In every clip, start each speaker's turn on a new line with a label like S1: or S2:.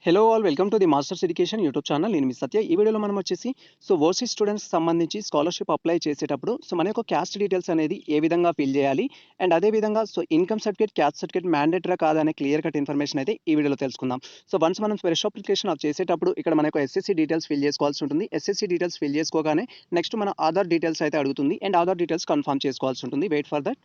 S1: Hello all welcome to the masters education YouTube channel. నేను మీ సత్య. ఈ వీడియోలో మనం వచ్చేసి ఓవర్సీస్ స్టూడెంట్స్కి సంబంధించి స్కాలర్షిప్ అప్లై చేసేటప్పుడు మన యొక్క క్యాస్ట్ డీటెయిల్స్ అనేది ఏ విధంగా ఫిల్ చేయాలి అండ్ అదేవిధంగా income certificate, caste certificate mandatory కాదనే క్లియర్ కట్ ఇన్ఫర్మేషన్ అయితే ఈ వీడియోలో తెలుసుకుందాం. వన్స్ మనం ఫ్రెష్ అప్లికేషన్ చేసేటప్పుడు ఇక్కడ మనకు ఎస్ఎస్సీ డీటెయిల్స్ ఫిల్ చేసుకోవాల్సి ఉంటుంది. ఎస్ఎస్సీ డీటెయిల్స్ ఫిల్ చేసుకోగానే నెక్స్ట్ మన ఆధార్ డీటెయిల్స్ అయితే అడుగుతుంది అండ్ ఆధార్ డీటెయిల్స్ కన్ఫర్మ్ చేసుకోవాల్సి ఉంటుంది. Wait for that.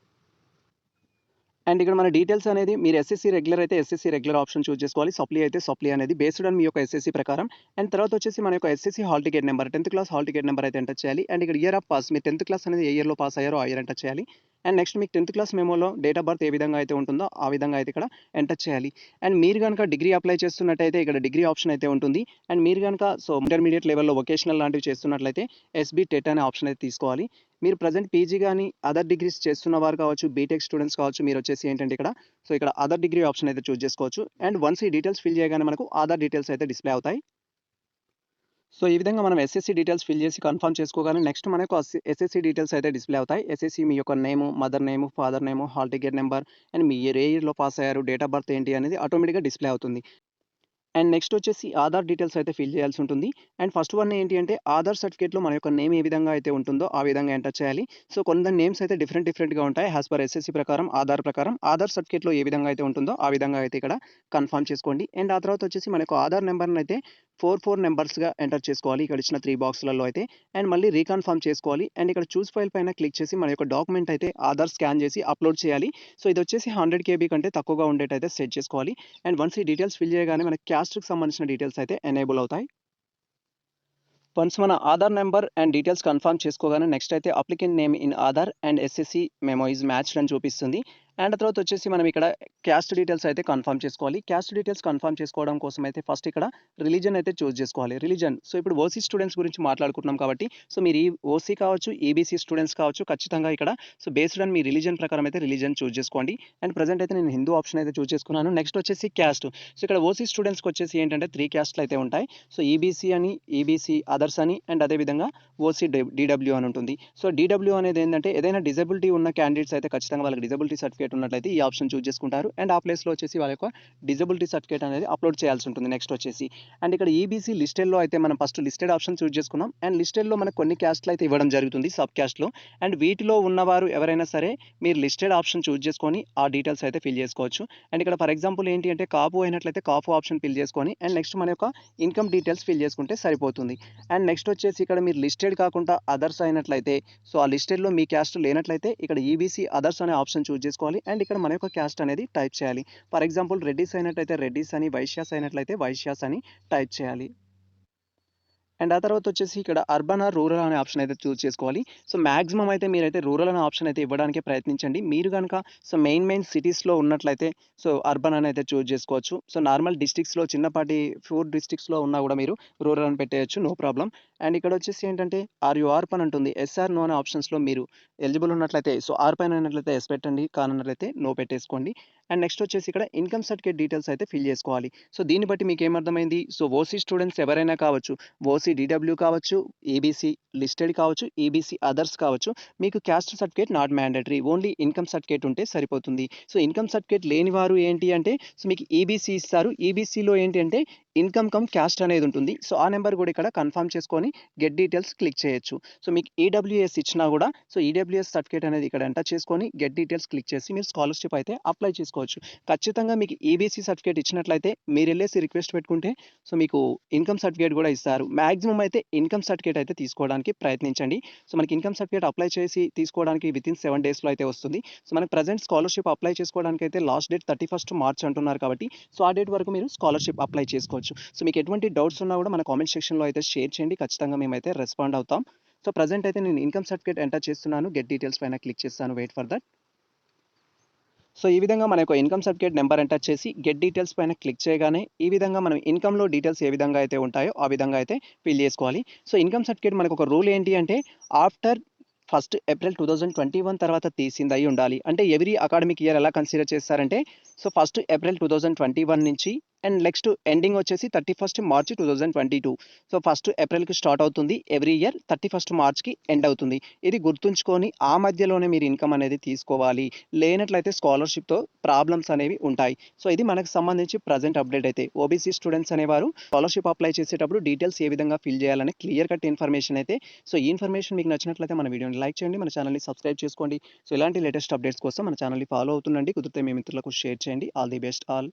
S1: అండ్ ఇక్కడ మన డీటెయిల్స్ అనేది మీరు ఎస్ఎస్సీ రెగ్యులర్ అయితే ఎస్ఎస్సీ రెగ్యులర్ ఆప్షన్ చూస్ చేసుకోవాలి. సప్లీ అయితే సప్లీ అనేది బేస్డ్ ఆన్ మీ యొక్క ఎస్ఎస్సీ ప్రకారం. అండ్ తర్వాత వచ్చేసి మన యొక్క SSC hall ticket number 10th class hall ticket number అయితే ఎంటర్ చేయాలి. అండ్ ఇక్కడ ఇయర్ ఆఫ్ పాస్, మీరు 10th క్లాస్ అనేది ఏ ఇయర్లో పాస్ అయ్యారో ఆ ఇయర్ ఎంటర్ చేయాలి. అండ్ నెక్స్ట్ మీకు 10th క్లాస్ మెమోలో డేట్ ఆఫ్ బర్త్ ఏ విధంగా అయితే ఉంటుందో ఆ విధంగా అయితే ఇక్కడ ఎంటర్ చేయాలి. అండ్ మీరు కనుక డిగ్రీ అప్లై చేస్తున్నట్టయితే ఇక్కడ డిగ్రీ ఆప్షన్ అయితే ఉంటుంది. అండ్ మీరు కనుక ఇంటర్మీడియట్ లెవెల్లో వొకేషనల్ లాంటివి చేస్తున్నట్లయితే ఎస్బీ టెట్ అనే ఆప్షన్ అయితే తీసుకోవాలి. మీరు ప్రజెంట్ పీజీ కానీ అదర్ డిగ్రీస్ చేస్తున్న వారు కావచ్చు, బీటెక్ స్టూడెంట్స్ కావచ్చు, మీరు వచ్చేసి ఏంటంటే ఇక్కడ అదర్ డిగ్రీ ఆప్షన్ అయితే చూస్ చేసుకోవచ్చు. అండ్ వన్స్ ఈ డీటెయిల్స్ ఫిల్ చేయగానే మనకు ఆధార్ డీటెయిల్స్ అయితే డిస్ప్లే అవుతాయి. ఈ విధంగా మనం ఎస్ఎస్సీ డీటెయిల్స్ ఫిల్ చేసి కన్ఫర్మ్ చేసుకోగానే నెక్స్ట్ మనకు ఎస్ఎస్సీ డీటెయిల్స్ అయితే డిస్ప్లే అవుతాయి. ఎస్ఎస్సీ మీ యొక్క name, mother name, father name, hall ticket number and మీ ఏ ఇయర్లో పాస్ అయ్యారు, డేట్ ఆఫ్ బర్త్ ఏంటి అనేది ఆటోమేటిక్గా డిస్ప్లే అవుతుంది. అండ్ నెక్స్ట్ వచ్చేసి ఆధార్ డీటెయిల్స్ అయితే ఫిల్ చేయాల్సి ఉంటుంది. అండ్ ఫస్ట్ వన్ ఏంటి అంటే ఆధార్ సర్టిఫికేట్లో మన యొక్క నేమ్ ఏ విధంగా అయితే ఉంటుందో ఆ విధంగా ఎంటర్ చేయాలి. కొన్ని నేమ్స్ అయితే డిఫరెంట్గా ఉంటాయి యాజ్ పర్ ఎస్ఎస్సీ ప్రకారం. ఆధార్ సర్టిఫికేట్లో ఏ విధంగా అయితే ఉంటుందో ఆ విధంగా అయితే ఇక్కడ కన్ఫర్మ్ చేసుకోండి. అండ్ ఆ తర్వాత వచ్చేసి మన యొక్క ఆధార్ నెంబర్ని అయితే 4 నెంబర్స్గా ఎంటర్ చేసుకోవాలి ఇక్కడ ఇచ్చిన 3 బాక్స్లలో అయితే. అండ్ మళ్ళీ రీకన్ఫర్మ్ చేసుకోవాలి. అండ్ ఇక్కడ చూస్ ఫైల్ పైన క్లిక్ చేసి మన యొక్క డాక్యుమెంట్ అయితే ఆధార్ స్కాన్ చేసి అప్లోడ్ చేయాలి. ఇది వచ్చేసి 100 KB కంటే తక్కువగా ఉండేటైతే సెట్ చేసుకోవాలి. అండ్ వన్స్ ఈ డీటెయిల్స్ ఫిల్ చేయగానే మన క్యాస్ట్కి సంబంధించిన డీటెయిల్స్ అయితే ఎనేబుల్ అవుతాయి. వన్స్ మన Aadhaar number and details confirm చేసుకోగానే నెక్స్ట్ అయితే applicant name in Aadhaar and SSC memo is matched అని చూపిస్తుంది. అండ్ తర్వాత వచ్చేసి మనం ఇక్కడ క్యాస్ట్ డీటెయిల్స్ అయితే కన్ఫర్మ్ చేసుకోవాలి. క్యాస్ట్ డీటెయిల్స్ కన్ఫర్మ్ చేసుకోవడం కోసం అయితే ఫస్ట్ ఇక్కడ రిలీజన్ అయితే చూస్ చేసుకోవాలి. రిలీజన్ ఇప్పుడు ఓసీ స్టూడెంట్స్ గురించి మాట్లాడుకుంటున్నాం కాబట్టి మీరు ఈ ఓసీ కావచ్చు, ఈబీసీ స్టూడెంట్స్ కావచ్చు, ఖచ్చితంగా ఇక్కడ బేస్డ్ ఆన్ మీ రిలీజన్ ప్రకారం అయితే రిలీజన్ చూస్ చేసుకోండి. అండ్ ప్రజెంట్ అయితే నేను హిందూ ఆప్షన్ అయితే చూస్ చేసుకున్నాను. నెక్స్ట్ వచ్చేసి క్యాస్ట్. ఇక్కడ ఓసీ స్టూడెంట్స్కి వచ్చేసి ఏంటంటే 3 క్యాస్ట్లు అయితే ఉంటాయి. ఈబీసీ అని, ఈబీసీ అదర్స్ అని అండ్ అదేవిధంగా ఓసీ డీడబ్ల్యూ అని ఉంటుంది. డీడబ్ల్యూ అనేది ఏంటంటే ఏదైనా డిజబిలిటీ ఉన్న క్యాండిడేట్స్ అయితే ఖచ్చితంగా వాళ్ళకి డిజబిలిటీ సర్టిఫికేట్ ఉన్నట్లయితే ఈ ఆప్షన్ చూస్ చేసుకుంటారు. అండ్ ఆ ప్లేస్లో వచ్చేసి వాళ్ళ యొక్క డిజబిలిటీ సర్టిఫికేట్ అనేది అప్లోడ్ చేయాల్సి ఉంటుంది. నెక్స్ట్ వచ్చేసి అండ్ ఇక్కడ ఈబీసీ లిస్టెడ్లో అయితే మనం ఫస్ట్ లిస్టెడ్ ఆప్షన్ చూస్ చేసుకున్నాం. అండ్ లిస్టెడ్లో మనకు కొన్ని క్యాస్ట్లు అయితే ఇవ్వడం జరుగుతుంది సబ్ క్యాస్ట్లో. అండ్ వీటిలో ఉన్నవారు ఎవరైనా సరే మీరు లిస్టెడ్ ఆప్షన్ చూస్ చేసుకొని ఆ డీటెయిల్స్ అయితే ఫిల్ చేసుకోవచ్చు. అండ్ ఇక్కడ ఫర్ ఎగ్జాంపుల్ ఏంటి అంటే కాపు అయినట్లయితే కాపు ఆప్షన్ ఫిల్ చేసుకొని అండ్ నెక్స్ట్ మన యొక్క ఇన్కమ్ డీటెయిల్స్ ఫిల్ చేసుకుంటే సరిపోతుంది. అండ్ నెక్స్ట్ వచ్చేసి ఇక్కడ మీరు లిస్టెడ్ కాకుండా అదర్స్ అయినట్లయితే ఆ లిస్టెడ్లో మీ క్యాస్ట్ లేనట్లయితే ఇక్కడ ఈబీసీ అదర్స్ అనే ఆప్షన్ చూస్ చేసుకోవాలి. అండ్ ఇక్కడ మన యొక్క క్యాస్ట్ అనేది టైప్ చేయాలి. ఫర్ ఎగ్జాంపుల్ రెడ్డిస్ అయినట్లయితే రెడ్డిస్ అని, వైశ్యాస్ అయినట్లయితే వైశ్యాస్ అని టైప్ చేయాలి. అండ్ ఆ తర్వాత వచ్చేసి ఇక్కడ అర్బన్ ఆర్ రూరల్ అనే ఆప్షన్ అయితే చూస్ చేసుకోవాలి. మాక్సిమం అయితే మీరైతే రూరల్ అనే ఆప్షన్ అయితే ఇవ్వడానికి ప్రయత్నించండి. మీరు కనుక మెయిన్ సిటీస్లో ఉన్నట్లయితే అర్బన్ అని అయితే చూస్ చేసుకోవచ్చు. నార్మల్ డిస్ట్రిక్ట్స్లో చిన్నపాటి 4 డిస్ట్రిక్ట్స్లో ఉన్నా కూడా మీరు రూరల్ అని పెట్టేయచ్చు, నో ప్రాబ్లం. అండ్ ఇక్కడ వచ్చేసి ఏంటంటే ఆర్ప్ అని ఉంటుంది. ఎస్ఆర్ నో అనే ఆప్షన్స్లో మీరు ఎలిజిబుల్ ఉన్నట్లయితే ఆర్ పైన ఉన్నట్లయితే ఎస్ పెట్టండి, కానట్లయితే నో పెట్టేసుకోండి. అండ్ నెక్స్ట్ వచ్చేసి ఇక్కడ ఇన్కమ్ సర్టిఫికేట్ డీటెయిల్స్ అయితే ఫిల్ చేసుకోవాలి. దీన్ని బట్టి మీకు ఏమర్థమైంది, ఓసీ స్టూడెంట్స్ ఎవరైనా కావచ్చు, ఓసీ డీడబ్ల్యూ కావచ్చు, ఈబీసీ లిస్టెడ్ కావచ్చు, ఈబీసీ అదర్స్ కావచ్చు, మీకు caste certificate not mandatory, only income certificate ఉంటే సరిపోతుంది. ఇన్కమ్ సర్టిఫికేట్ లేని వారు ఏంటి అంటే మీకు ఈబీసీ ఇస్తారు. ఈబీసీలో ఏంటి అంటే ఇన్కమ్ కమ్ క్యాస్ట్ అనేది ఉంటుంది. ఆ నెంబర్ కూడా ఇక్కడ కన్ఫర్మ్ చేసుకొని గెట్ డీటెయిల్స్ క్లిక్ చేయొచ్చు. మీకు ఈడబ్ల్యూఎస్ ఇచ్చినా కూడా ఈడబ్ల్యూఎస్ సర్టిఫికేట్ అనేది ఇక్కడ ఎంటర్ చేసుకొని గెట్ డీటెయిల్స్ క్లిక్ చేసి మీరు స్కాలర్షిప్ అయితే అప్లై చేసుకోవచ్చు. ఖచ్చితంగా మీకు ఈబీసీ సర్టిఫికేట్ ఇచ్చినట్లయితే మీరు వెళ్ళేసి రిక్వెస్ట్ పెట్టుకుంటే మీకు ఇన్కమ్ సర్టిఫికేట్ కూడా ఇస్తారు. మ్యాక్సిమం అయితే ఇన్కమ్ సర్టిఫికేట్ అయితే తీసుకోవడానికి ప్రయత్నించండి. మనకి ఇన్కమ్ సర్టిఫికేట్ అప్లై చేసి తీసుకోవడానికి వితిన్ 7 డేస్లో అయితే వస్తుంది. మనకి ప్రజెంట్ స్కాలర్షిప్ అప్లై చేసుకోవడానికి అయితే లాస్ట్ డేట్ 31st మార్చ్ అంటున్నారు కాబట్టి ఆ డేట్ వరకు మీరు స్కాలర్షిప్ అప్లై చేసుకోవచ్చు. మీకు ఎటువంటి డౌట్స్ ఉన్నా కూడా మన కామెంట్ సెక్షన్లో అయితే షేర్ చేయండి. ఖచ్చితంగా మేమైతే రెస్పాండ్ అవుతాం. ప్రజెంట్ అయితే నేను ఇన్కమ్ సర్టిఫికేట్ ఎంటర్ చేస్తున్నాను. గెట్ డీటెయిల్స్ పైన క్లిక్ చేస్తాను. Wait for that. ఈ విధంగా మన యొక్క ఇన్కమ్ సర్టిఫికేట్ నెంబర్ ఎంటర్ చేసి గెట్ డీటెయిల్స్ పైన క్లిక్ చేయగానే ఈ విధంగా మనం ఇన్కమ్లో డీటెయిల్స్ ఏ విధంగా అయితే ఉంటాయో ఆ విధంగా అయితే ఫిల్ చేసుకోవాలి. ఇన్కమ్ సర్టిఫికేట్ మనకు ఒక రూల్ ఏంటి అంటే ఆఫ్టర్ 1st April 2021 తర్వాత తీసింది అయి ఉండాలి. అంటే ఎవ్రీ అకాడమిక్ ఇయర్ ఎలా కన్సిడర్ చేస్తారంటే సో ఫస్ట్ ఏప్రిల్ 2021 నుంచి అండ్ నెక్స్ట్ ఎండింగ్ వచ్చేసి 31st మార్చ్ 2022. సో ఫస్ట్ ఏప్రిల్కి స్టార్ట్ అవుతుంది, ఎవ్రీ ఇయర్ 31st మార్చ్కి ఎండ్ అవుతుంది. ఇది గుర్తుంచుకొని ఆ మధ్యలోనే మీరు ఇన్కమ్ అనేది తీసుకోవాలి, లేనట్లయితే స్కాలర్షిప్తో ప్రాబ్లమ్స్ అనేవి ఉంటాయి. సో ఇది మనకు సంబంధించి ప్రజెంట్ అప్డేట్. అయితే ఓబీసీ స్టూడెంట్స్ అనేవారు స్కాలర్షిప్ అప్లై చేసేటప్పుడు డీటెయిల్స్ ఏ విధంగా ఫిల్ చేయాలని క్లియర్ కట్ ఇన్ఫర్మేషన్ అయితే. సో ఈ ఇన్ఫర్మేషన్ మీకు నచ్చినట్లయితే మన వీడియోని లైక్ చేయండి, మన ఛానల్ని సబ్స్క్రైబ్ చేసుకోండి. సో ఇలాంటి లేటెస్ట్ అప్డేట్స్ కోసం మన ఛానల్ని ఫాలో అవుతుండండి. కుదిరితే మీ మిత్రులకు షేర్ చేయండి. All the best all.